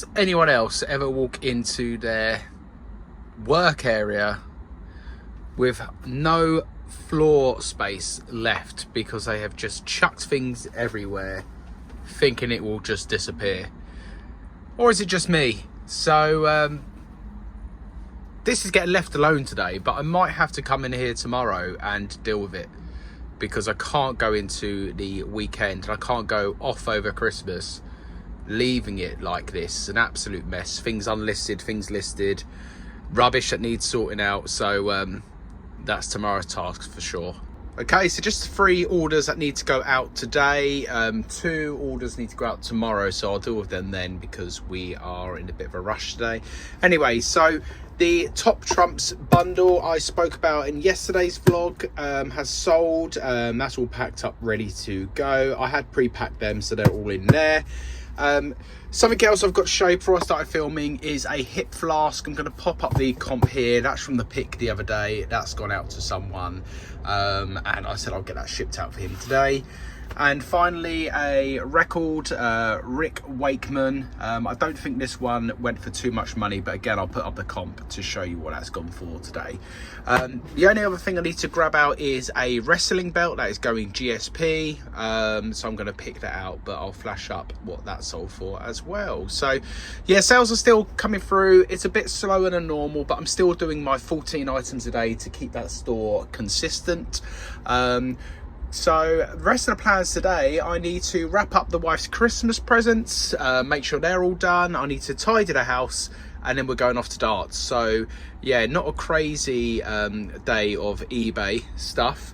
Does anyone else ever walk into their work area with no floor space left because they have just chucked things everywhere, thinking it will just disappear? Or is it just me? So this is getting left alone today, but I might have to come in here tomorrow and deal with it, because I can't go into the weekend and I can't go off over Christmas leaving it like this. An absolute mess. Things unlisted, things listed, rubbish that needs sorting out. So that's tomorrow's task for sure. Okay, so just 3 orders that need to go out today. 2 orders need to go out tomorrow, so I'll deal with them then, because we are in a bit of a rush today. Anyway, so the Top Trumps bundle I spoke about in yesterday's vlog has sold. That's all packed up, ready to go. I had pre-packed them, so they're all in there. Something else I've got to show you before I started filming is a hip flask. I'm going to pop up the comp here. That's from the pick the other day. That's gone out to someone, and I said I'll get that shipped out for him today. And finally, a record, Rick Wakeman. I don't think this one went for too much money, but again, I'll put up the comp to show you what that's gone for today. The only other thing I need to grab out is a wrestling belt that is going GSP. So I'm going to pick that out, but I'll flash up what that sold for as well. So yeah, sales are still coming through. It's a bit slower than normal, but I'm still doing my 14 items a day to keep that store consistent. So the rest of the plans today, I need to wrap up the wife's Christmas presents, make sure they're all done. I need to tidy the house, and then we're going off to darts. So yeah, not a crazy day of eBay stuff.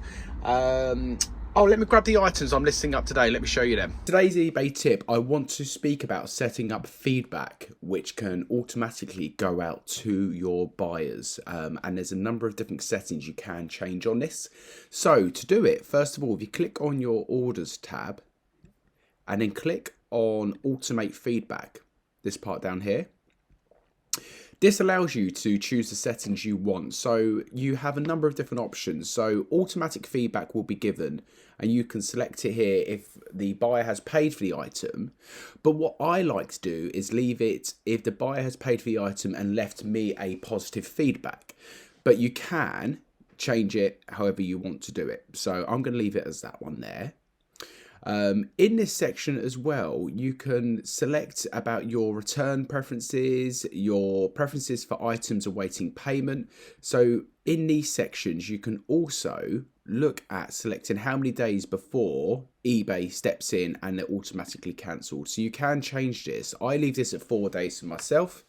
Oh, let me grab the items I'm listing up today. Let me show you them. Today's eBay tip, I want to speak about setting up feedback, which can automatically go out to your buyers. And there's a number of different settings you can change on this. So to do it, first of all, if you click on your orders tab and then click on automate feedback, this part down here. This allows you to choose the settings you want. So you have a number of different options. So automatic feedback will be given, and you can select it here if the buyer has paid for the item. But what I like to do is leave it if the buyer has paid for the item and left me a positive feedback. But you can change it however you want to do it. So I'm going to leave it as that one there. In this section as well, you can select about your return preferences, your preferences for items awaiting payment. So in these sections, you can also look at selecting how many days before eBay steps in and they're automatically cancelled. So you can change this. I leave this at 4 days for myself.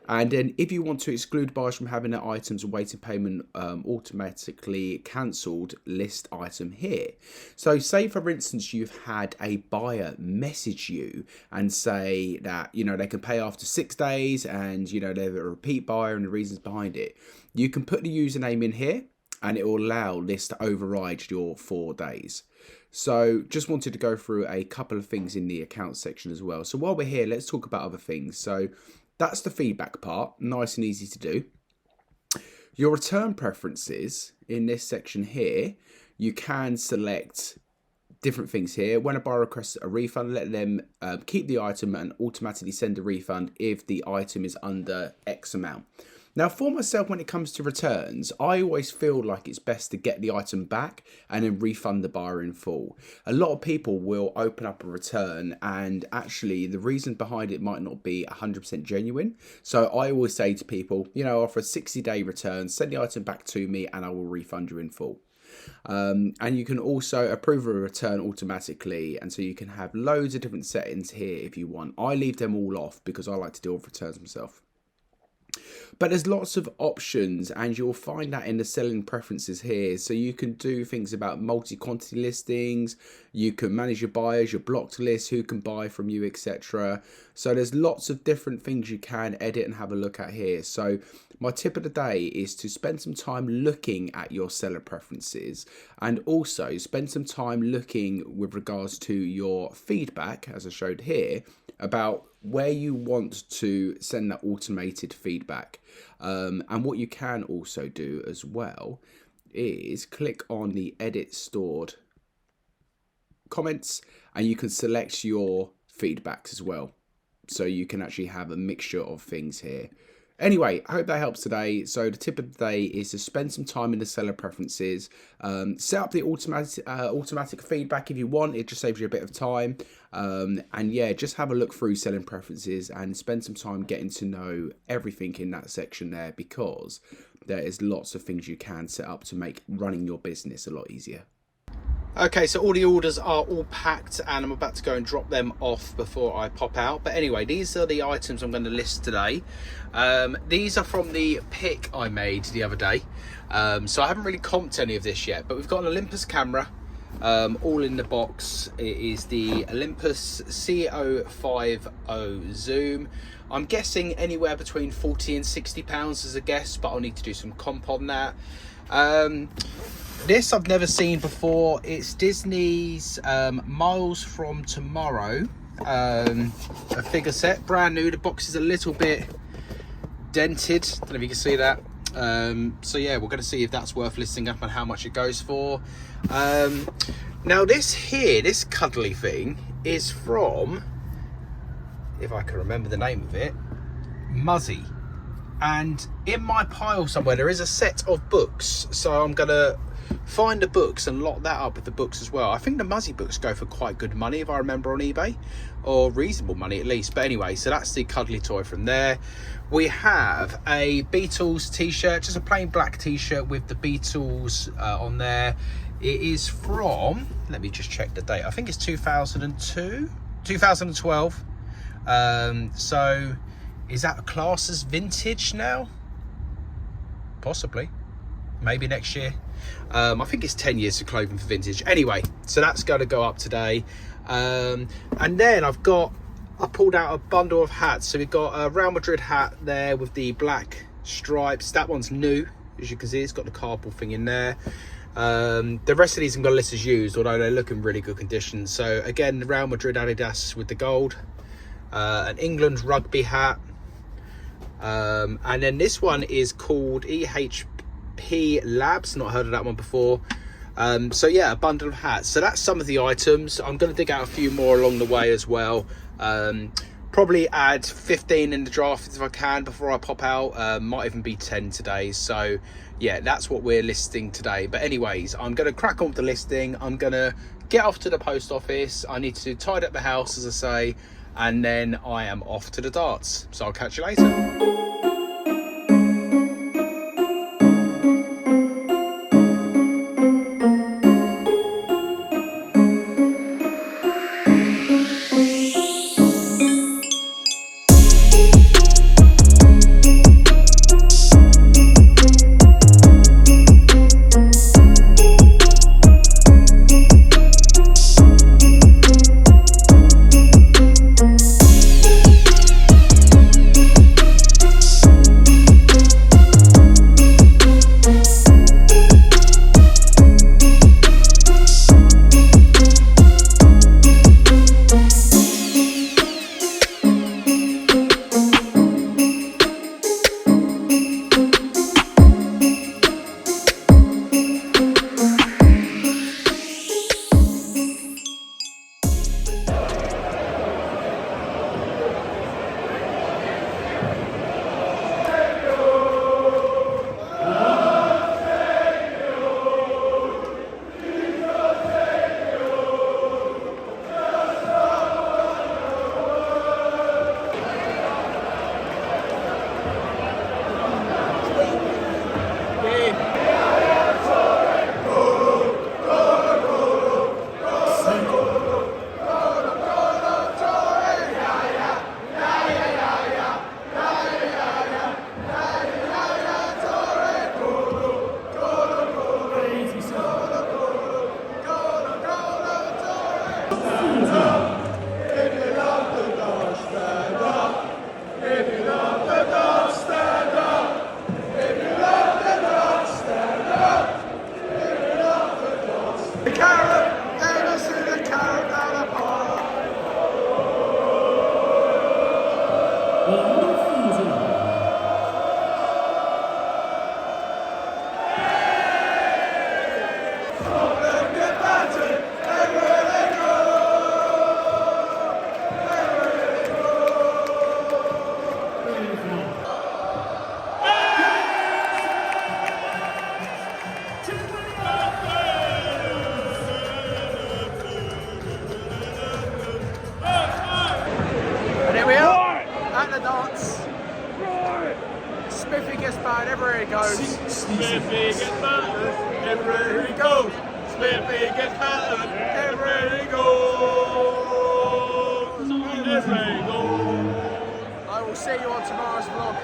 And then if you want to exclude buyers from having their items awaiting payment automatically cancelled, list item here. So say for instance you've had a buyer message you and say that, you know, they can pay after 6 days and, you know, they're a repeat buyer and the reasons behind it. You can put the username in here and it will allow this to override your 4 days. So just wanted to go through a couple of things in the account section as well. So while we're here, let's talk about other things. So that's the feedback part, nice and easy to do. Your return preferences in this section here, you can select different things here. When a buyer requests a refund, let them keep the item and automatically send a refund if the item is under X amount. Now for myself, when it comes to returns, I always feel like it's best to get the item back and then refund the buyer in full. A lot of people will open up a return and actually the reason behind it might not be 100% genuine. So I always say to people, you know, offer a 60-day return, send the item back to me and I will refund you in full. And you can also approve a return automatically, and so you can have loads of different settings here if you want. I leave them all off because I like to deal with returns myself. But there's lots of options and you'll find that in the selling preferences here. So you can do things about multi-quantity listings, you can manage your buyers, your blocked list, who can buy from you, etc. So there's lots of different things you can edit and have a look at here. So my tip of the day is to spend some time looking at your seller preferences and also spend some time looking with regards to your feedback, as I showed here, about where you want to send that automated feedback. And what you can also do as well is click on the edit stored comments and you can select your feedbacks as well. so you can actually have a mixture of things here. Anyway, I hope that helps today. So the tip of the day is to spend some time in the seller preferences. Set up the automatic feedback if you want. It just saves you a bit of time. And yeah, just have a look through selling preferences and spend some time getting to know everything in that section there, because there is lots of things you can set up to make running your business a lot easier. Okay, so all the orders are all packed and I'm about to go and drop them off before I pop out. But anyway, these are the items I'm going to list today. These are from the pick I made the other day. So I haven't really comped any of this yet, but we've got an Olympus camera, all in the box. It is the Olympus CO50 Zoom. I'm guessing anywhere between 40 and 60 pounds as a guess, but I'll need to do some comp on that. This I've never seen before. It's Disney's Miles from Tomorrow, a figure set, brand new. The box is a little bit dented, don't know if you can see that. So yeah, we're going to see if that's worth listing up and how much it goes for. Now this cuddly thing is from, if I can remember the name of it, Muzzy. And in my pile somewhere there is a set of books, so I'm gonna find the books and lock that up with the books as well. I think the Muzzy books go for quite good money if I remember on eBay, or reasonable money at least. But anyway, so that's the cuddly toy from there. We have a Beatles t-shirt, just a plain black t-shirt with the Beatles on there. It is from, let me just check the date, I think it's 2012. So is that classed as vintage now? Possibly, maybe next year. I think it's 10 years of clothing for vintage. Anyway, so that's going to go up today. And then I pulled out a bundle of hats. So we've got a Real Madrid hat there with the black stripes. That one's new, as you can see. It's got the cardboard thing in there. The rest of these I'm going to list as used, although they look in really good condition. So again, the Real Madrid Adidas with the gold. An England rugby hat. And then this one is called EHP Labs, not heard of that one before. So yeah, a bundle of hats. So that's some of the items. I'm going to dig out a few more along the way as well. Probably add 15 in the draft if I can before I pop out. Might even be 10 today. So yeah, that's what we're listing today. But anyways, I'm going to crack on with the listing. I'm going to get off to the post office. I need to tidy up the house, as I say, and then I am off to the darts. So I'll catch you later. Smithy gets battered everywhere he goes. Smithy gets battered everywhere he goes. Smithy gets battered everywhere he goes. Everywhere he goes. I will see you on tomorrow's vlog.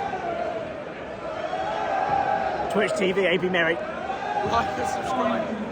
Twitch TV, AB Merrick. Like and subscribe.